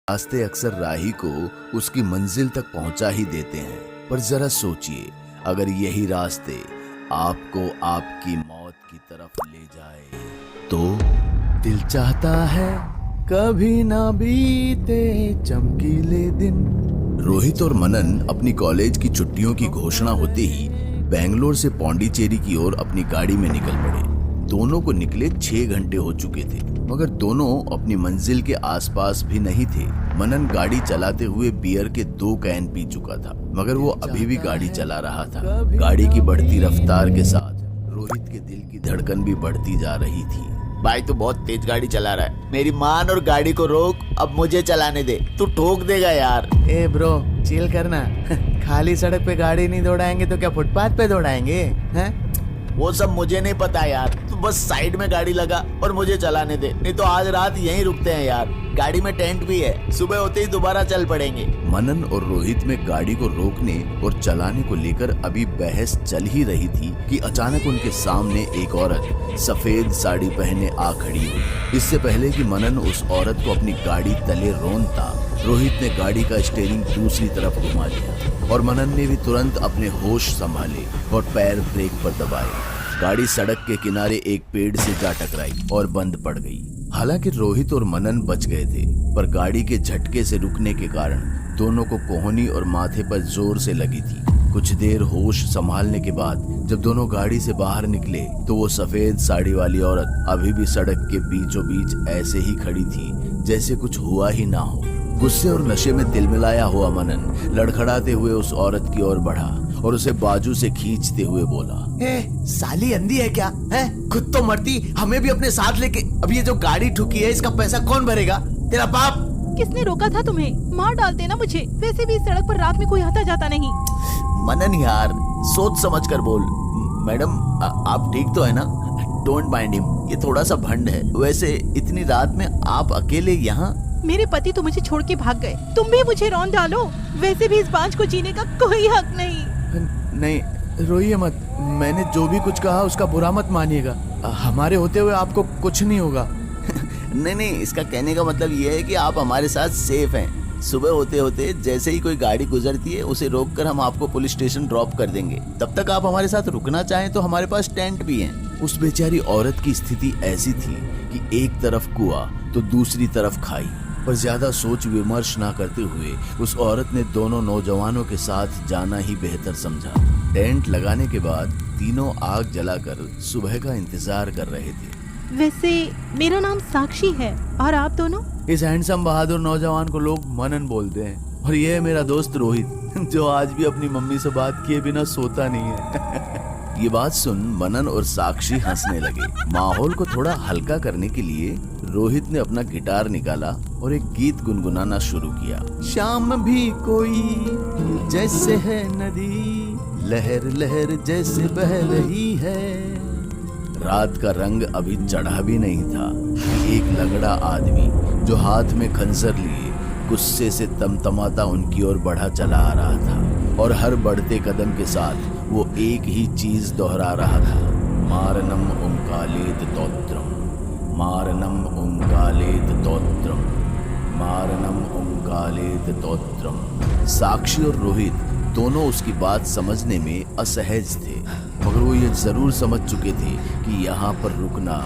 रास्ते अक्सर राही को उसकी मंजिल तक पहुंचा ही देते हैं, पर जरा सोचिए, अगर यही रास्ते आपको आपकी मौत की तरफ ले जाए तो। दिल चाहता है कभी ना बीते चमकीले दिन। रोहित और मनन अपनी कॉलेज की छुट्टियों की घोषणा होते ही बेंगलोर से पौंडीचेरी की ओर अपनी गाड़ी में निकल पड़े। दोनों को निकले 6 घंटे हो चुके थे, मगर दोनों अपनी मंजिल के आसपास भी नहीं थे। मनन गाड़ी चलाते हुए बियर के 2 कैन पी चुका था, मगर वो अभी भी गाड़ी चला रहा था। गाड़ी की बढ़ती रफ्तार के साथ रोहित के दिल की धड़कन भी बढ़ती जा रही थी। भाई तू बहुत तेज गाड़ी चला रहा है, मेरी मान और गाड़ी को रोक, अब मुझे चलाने दे, तू ठोक देगा यार। ए ब्रो चिल करना खाली सड़क पे गाड़ी नहीं दौड़ाएंगे तो क्या फुटपाथ पे दौड़ाएंगे हैं? वो सब मुझे नहीं पता यार, तू बस साइड में गाड़ी लगा और मुझे चलाने दे, नहीं तो आज रात यहीं रुकते हैं यार। गाड़ी में टेंट भी है, सुबह होते ही दोबारा चल पड़ेंगे। मनन और रोहित में गाड़ी को रोकने और चलाने को लेकर अभी बहस चल ही रही थी कि अचानक उनके सामने एक औरत सफेद साड़ी पहने आ खड़ी हुई। इससे पहले कि मनन उस औरत को अपनी गाड़ी तले रोनता, रोहित ने गाड़ी का स्टीयरिंग दूसरी तरफ घुमा दिया और मनन ने भी तुरंत अपने होश संभाले और पैर ब्रेक पर दबाए। गाड़ी सड़क के किनारे एक पेड़ से जा टकराई और बंद पड़ गई। हालांकि रोहित और मनन बच गए थे, पर गाड़ी के झटके से रुकने के कारण दोनों को कोहनी और माथे पर जोर से लगी थी। कुछ देर होश संभालने के बाद जब दोनों गाड़ी से बाहर निकले तो वो सफेद साड़ी वाली औरत अभी भी सड़क के बीचों बीच ऐसे ही खड़ी थी जैसे कुछ हुआ ही ना हो। गुस्से और नशे में तिलमिलाया हुआ मनन लड़खड़ाते हुए उस औरत की ओर बढ़ा और उसे बाजू से खींचते हुए बोला, साली अंधी है क्या है? खुद तो मरती, हमें भी अपने साथ लेके। अब ये जो गाड़ी ठुकी है इसका पैसा कौन भरेगा? तेरा बाप। किसने रोका था तुम्हें? मार डालते ना मुझे, वैसे भी इस सड़क पर रात में कोई आता जाता नहीं। मनन यार सोच समझ कर बोल। मैडम आप ठीक तो है ना? डोंट माइंड हिम, ये थोड़ा सा भंड है। वैसे इतनी रात में आप अकेले यहाँ? मेरे पति तो मुझे छोड़ के भाग गए, तुम भी मुझे रौंद डालो, वैसे भी इस बांझ को जीने का कोई हक नहीं। नहीं रोइए मत, मैंने जो भी कुछ कहा उसका बुरा मत मानिएगा। हमारे होते हुए आपको कुछ नहीं होगा। नहीं, इसका कहने का मतलब ये है कि आप हमारे साथ सेफ हैं। सुबह होते होते जैसे ही कोई गाड़ी गुजरती है उसे रोककर हम आपको पुलिस स्टेशन ड्रॉप कर देंगे। तब तक आप हमारे साथ रुकना चाहें तो हमारे पास टेंट भी है। उस बेचारी औरत की स्थिति ऐसी थी कि एक तरफ कुआं तो दूसरी तरफ खाई, पर ज्यादा सोच विमर्श ना करते हुए उस औरत ने दोनों नौजवानों के साथ जाना ही बेहतर समझा। टेंट लगाने के बाद तीनों आग जलाकर सुबह का इंतजार कर रहे थे। वैसे मेरा नाम साक्षी है, और आप दोनों? इस हैंडसम बहादुर नौजवान को लोग मनन बोलते हैं, और ये है मेरा दोस्त रोहित जो आज भी अपनी मम्मी से बात किए बिना सोता नहीं है। ये बात सुन मनन और साक्षी हंसने लगे। माहौल को थोड़ा हल्का करने के लिए रोहित ने अपना गिटार निकाला और एक गीत गुनगुनाना शुरू किया। शाम भी कोई जैसे है नदी, लहर लहर जैसे बह रही है। रात का रंग अभी चढ़ा भी नहीं था कि एक लंगड़ा आदमी जो हाथ में खंजर लिए गुस्से से तमतमाता उनकी ओर बढ़ा चला आ रहा था, और हर बढ़ते कदम के साथ वो एक ही चीज दोहरा रहा था, मारनम ओंकालेत तोत्रम, मारनम ओंकालेत तोत्रम, मारनम ओंकालेत तोत्रम। साक्षी और रोहित दोनों उसकी बात समझने में असहज थे, मगर वो ये जरूर समझ चुके थे कि यहाँ पर रुकना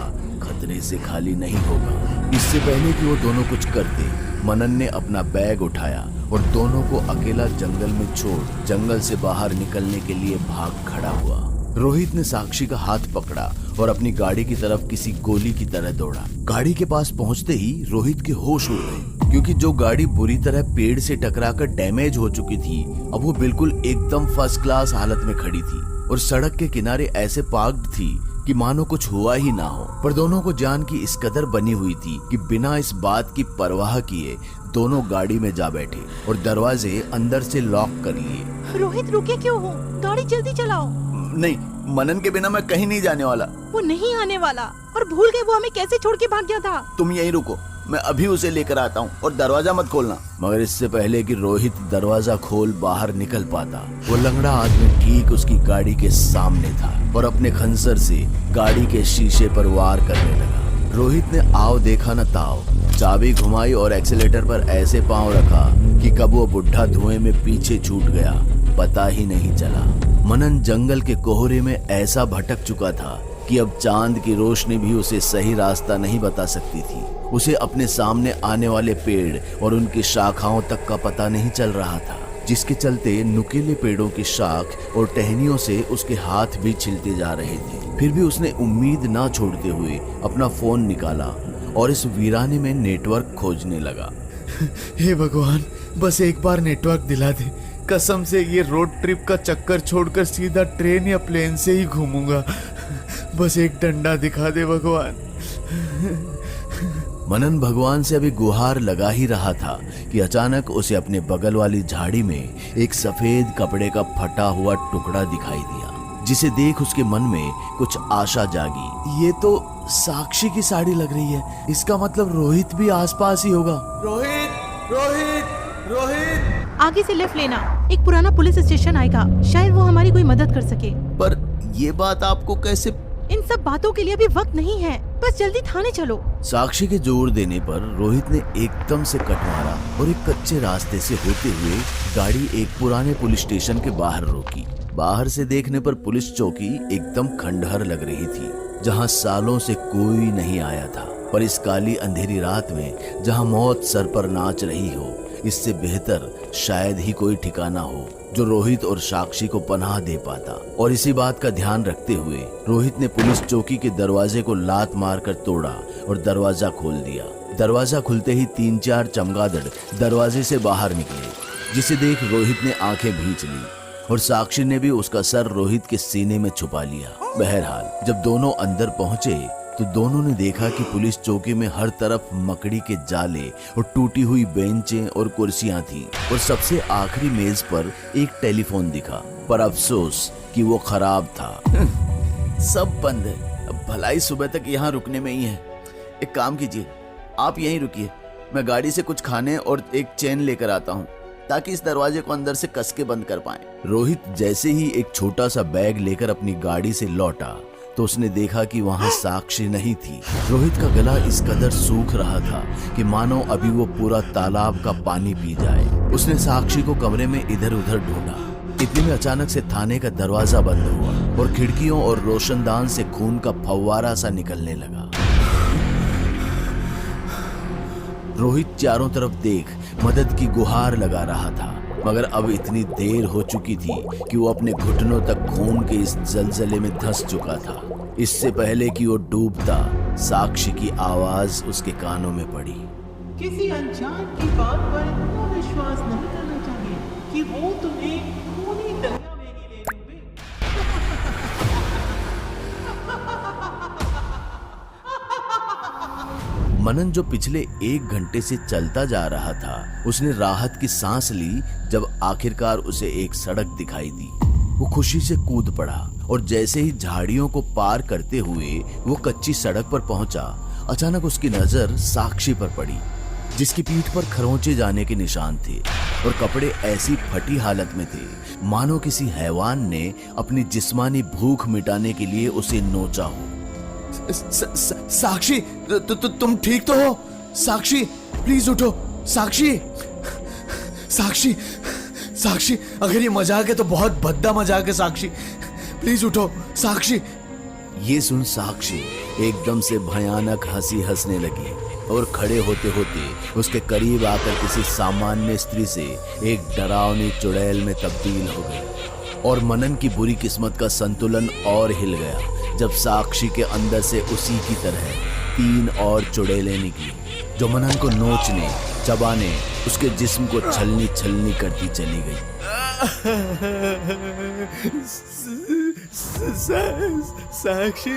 खतरे से खाली नहीं होगा। इससे पहले कि वो दोनों कुछ करते, मनन ने अपना बैग उठाया और दोनों को अकेला जंगल में छोड़ जंगल से बाहर निकलने के लिए भाग खड़ा हुआ। रोहित ने साक्षी का हाथ पकड़ा और अपनी गाड़ी की तरफ किसी गोली की तरह दौड़ा। गाड़ी के पास पहुंचते ही रोहित के होश उड़ गए, क्योंकि जो गाड़ी बुरी तरह पेड़ से टकराकर डैमेज हो चुकी थी, अब वो बिल्कुल एकदम फर्स्ट क्लास हालत में खड़ी थी और सड़क के किनारे ऐसे पार्क्ड थी कि मानो कुछ हुआ ही ना हो। पर दोनों को जान की इस कदर बनी हुई थी कि बिना इस बात की परवाह किए दोनों गाड़ी में जा बैठे और दरवाजे अंदर से लॉक कर लिए। रोहित रुके क्यों हो? गाड़ी जल्दी चलाओ। नहीं, मनन के बिना मैं कहीं नहीं जाने वाला। वो नहीं आने वाला, और भूल गए वो हमें कैसे छोड़ के भाग गया था। तुम यहीं रुको, मैं अभी उसे लेकर आता हूँ, और दरवाजा मत खोलना। मगर इससे पहले कि रोहित दरवाजा खोल बाहर निकल पाता, वो लंगड़ा आदमी ठीक उसकी गाड़ी के सामने था और अपने खंजर से गाड़ी के शीशे पर वार करने लगा। रोहित ने आओ देखा न ताओ चाबी घुमाई और एक्सीलेटर पर ऐसे पांव रखा कि कब वो बुढ़ा धुएं में पीछे छूट गया पता ही नहीं चला। मनन जंगल के कोहरे में ऐसा भटक चुका था कि अब चांद की रोशनी भी उसे सही रास्ता नहीं बता सकती थी। उसे अपने सामने आने वाले पेड़ और उनकी शाखाओं तक का पता नहीं चल रहा था, जिसके चलते नुकीले पेड़ों की शाख और टहनियों से उसके हाथ भी छिलते जा रहे थे। फिर भी उसने उम्मीद ना छोड़ते हुए अपना फोन निकाला और इस वीराने में नेटवर्क खोजने लगा। हे भगवान, बस एक बार नेटवर्क दिला दे। कसम से ये रोड ट्रिप का चक्कर छोड़कर सीधा ट्रेन या प्लेन से ही घूमूंगा। बस एक डंडा दिखा दे भगवान। मनन भगवान से अभी गुहार लगा ही रहा था कि अचानक उसे अपने बगल वाली झाड़ी में एक सफेद कपड़े का फटा हुआ टुकड़ा दिखाई दिया, जिसे देख उसके मन में कुछ आशा जागी। ये तो साक्षी की साड़ी लग रही है। इसका मतलब रोहित भी आसपास ही होगा। रोहित, रोहित, रोहित। आगे से लेफ्ट लेना, एक पुराना पुलिस स्टेशन आएगा, शायद वो हमारी कोई मदद कर सके। पर ये बात आपको कैसे? इन सब बातों के लिए अभी वक्त नहीं है, बस जल्दी थाने चलो। साक्षी के जोर देने पर रोहित ने एकदम से कट मारा और एक कच्चे रास्ते से होते हुए गाड़ी एक पुराने पुलिस स्टेशन के बाहर रोकी। बाहर से देखने पर पुलिस चौकी एकदम खंडहर लग रही थी, जहां सालों से कोई नहीं आया था। पर इस काली अंधेरी रात में जहां मौत सर पर नाच रही हो, इससे बेहतर शायद ही कोई ठिकाना हो जो रोहित और साक्षी को पनाह दे पाता। और इसी बात का ध्यान रखते हुए रोहित ने पुलिस चौकी के दरवाजे को लात मारकर तोड़ा और दरवाजा खोल दिया। दरवाजा खुलते ही 3-4 चमगादड़ दरवाजे से बाहर निकले, जिसे देख रोहित ने आंखें भींच ली और साक्षी ने भी उसका सर रोहित के सीने में छुपा लिया। बहरहाल जब दोनों अंदर पहुंचे तो दोनों ने देखा कि पुलिस चौकी में हर तरफ मकड़ी के जाले और टूटी हुई बेंचें और कुर्सियां थी और सबसे आखिरी मेज पर एक टेलीफोन दिखा, पर अफसोस कि वो खराब था। सब बंद है। अब भलाई सुबह तक यहाँ रुकने में ही है। एक काम कीजिए, आप यहीं रुकिए, मैं गाड़ी से कुछ खाने और एक चेन लेकर आता हूँ ताकि इस दरवाजे को अंदर से कस के बंद कर पाएं। रोहित जैसे ही एक छोटा सा बैग लेकर अपनी गाड़ी से लौटा तो उसने देखा कि वहां साक्षी नहीं थी। रोहित का गला इस कदर सूख रहा था कि मानो अभी वो पूरा तालाब का पानी पी जाए। उसने साक्षी को कमरे में इधर उधर ढूंढा। इतने में अचानक से थाने का दरवाजा बंद हुआ और खिड़कियों और रोशनदान से खून का फव्वारा सा निकलने लगा। रोहित चारों तरफ देख मदद की गुहार लगा रहा था, मगर अब इतनी देर हो चुकी थी कि वो अपने घुटनों तक खून के इस जलजले में धंस चुका था। इससे पहले कि वो डूबता, साक्षी की आवाज उसके कानों में पड़ी। किसी अनजान की बात पर इतना विश्वास नहीं करना चाहिए कि वो तुम्हें खूनी दरिया में ही ले डूबे। मनन जो पिछले 1 घंटे से चलता जा रहा था, उसने राहत की सांस ली जब आखिरकार उसे एक सड़क दिखाई दी। वो खुशी से कूद पड़ा और जैसे ही झाड़ियों को पार करते हुए वो कच्ची सड़क पर पहुंचा, अचानक उसकी नजर साक्षी पर पड़ी, जिसकी पीठ पर खरोंचे जाने के निशान थे और कपड़े ऐसी फटी हालत में थे मानो किसी हैवान ने अपनी जिस्मानी भूख मिटाने के लिए उसे नोचा हो। साक्षी, तुम ठीक तो हो? साक्षी, प्लीज उठो। साक्षी, साक्षी, साक्षी, अगर ये मजाक है तो बहुत भद्दा मजाक है। साक्षी, प्लीज उठो। साक्षी। ये सुन साक्षी एकदम से भयानक हंसी हंसने लगी और खड़े होते होते उसके करीब आकर किसी सामान्य स्त्री से एक डरावनी चुड़ैल में तब्दील हो गई। और मनन की बुरी किस्मत का संतुलन और हिल गया जब साक्षी के अंदर से उसी की तरह 3 और चुड़ैलें निकली, जो मनन को नोचने, चबाने, उसके जिस्म को छलनी छलनी करती चली गई। साक्षी,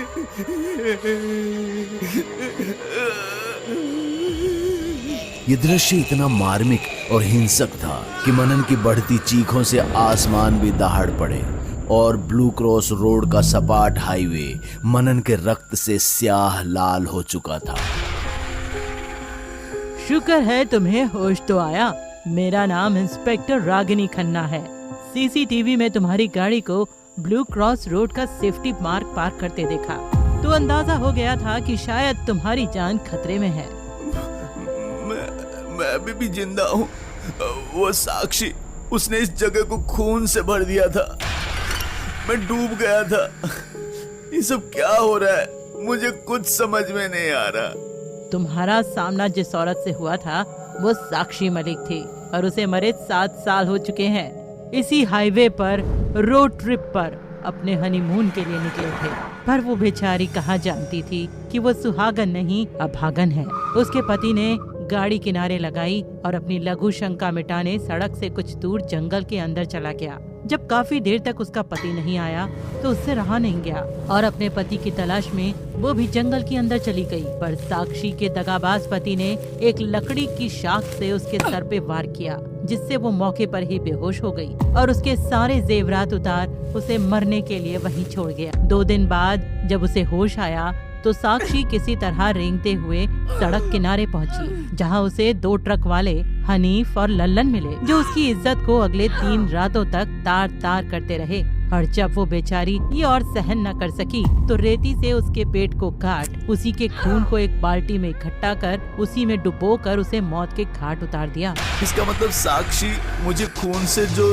ये दृश्य इतना मार्मिक और हिंसक था कि मनन की बढ़ती चीखों से आसमान भी दहाड़ पड़े और ब्लू क्रॉस रोड का सपाट हाईवे मनन के रक्त से स्याह लाल हो चुका था। शुक्र है तुम्हें होश तो आया। मेरा नाम इंस्पेक्टर रागिनी खन्ना है। सीसीटीवी में तुम्हारी गाड़ी को ब्लू क्रॉस रोड का सेफ्टी मार्क पार करते देखा तो अंदाजा हो गया था कि शायद तुम्हारी जान खतरे में है। मैं अभी भी जिंदा हूँ। वो साक्षी, उसने इस जगह को खून से भर दिया था। मैं डूब गया था। ये सब क्या हो रहा है? मुझे कुछ समझ में नहीं आ रहा। तुम्हारा सामना जिस औरत से हुआ था वो साक्षी मलिक थी और उसे मरे 7 साल हो चुके हैं। इसी हाईवे पर रोड ट्रिप पर अपने हनीमून के लिए निकले थे, पर वो बेचारी कहाँ जानती थी कि वो सुहागन नहीं अभागन है। उसके पति ने गाड़ी किनारे लगाई और अपनी लघु शंका मिटाने सड़क से कुछ दूर जंगल के अंदर चला गया। जब काफी देर तक उसका पति नहीं आया तो उससे रहा नहीं गया और अपने पति की तलाश में वो भी जंगल के अंदर चली गई। पर साक्षी के दगाबाज पति ने एक लकड़ी की शाख से उसके सर पे वार किया, जिससे वो मौके पर ही बेहोश हो गई और उसके सारे जेवरात उतार उसे मरने के लिए वहीं छोड़ गया। 2 दिन बाद जब उसे होश आया तो साक्षी किसी तरह रेंगते हुए सड़क किनारे पहुंची, जहां उसे 2 ट्रक वाले हनीफ और लल्लन मिले, जो उसकी इज्जत को अगले 3 रातों तक तार तार करते रहे। और जब वो बेचारी ये और सहन न कर सकी तो रेती से उसके पेट को काट उसी के खून को एक बाल्टी में इकट्ठा कर उसी में डुबो कर उसे मौत के घाट उतार दिया। इसका मतलब साक्षी मुझे खून से जो...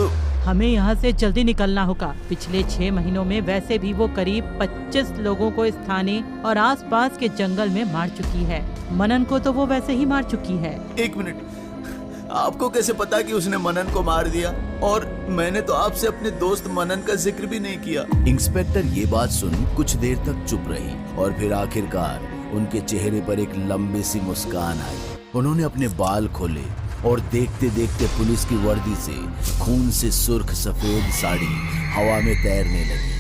हमें यहाँ से जल्दी निकलना होगा। पिछले 6 महीनों में वैसे भी वो करीब 25 लोगों को स्थानीय और आसपास के जंगल में मार चुकी है। मनन को तो वो वैसे ही मार चुकी है। 1 मिनट, आपको कैसे पता कि उसने मनन को मार दिया? और मैंने तो आपसे अपने दोस्त मनन का जिक्र भी नहीं किया। इंस्पेक्टर ये बात सुन कुछ देर तक चुप रही और फिर आखिरकार उनके चेहरे पर एक लंबी सी मुस्कान आई। उन्होंने अपने बाल खोले और देखते देखते पुलिस की वर्दी से खून से सुर्ख सफेद साड़ी हवा में तैरने लगी।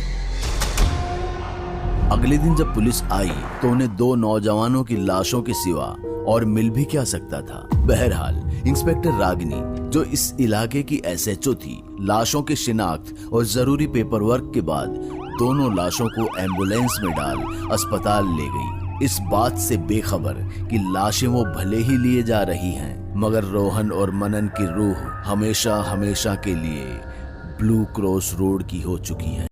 अगले दिन जब पुलिस आई तो उन्हें 2 नौजवानों की लाशों के सिवा और मिल भी क्या सकता था। बहरहाल इंस्पेक्टर रागिनी, जो इस इलाके की एसएचओ थी, लाशों के शिनाख्त और जरूरी पेपर वर्क के बाद दोनों लाशों को एम्बुलेंस में डाल अस्पताल ले गई, इस बात से बेखबर कि लाशें वो भले ही लिए जा रही हैं, मगर रोहन और मनन की रूह हमेशा हमेशा के लिए ब्लू क्रॉस रोड की हो चुकी है।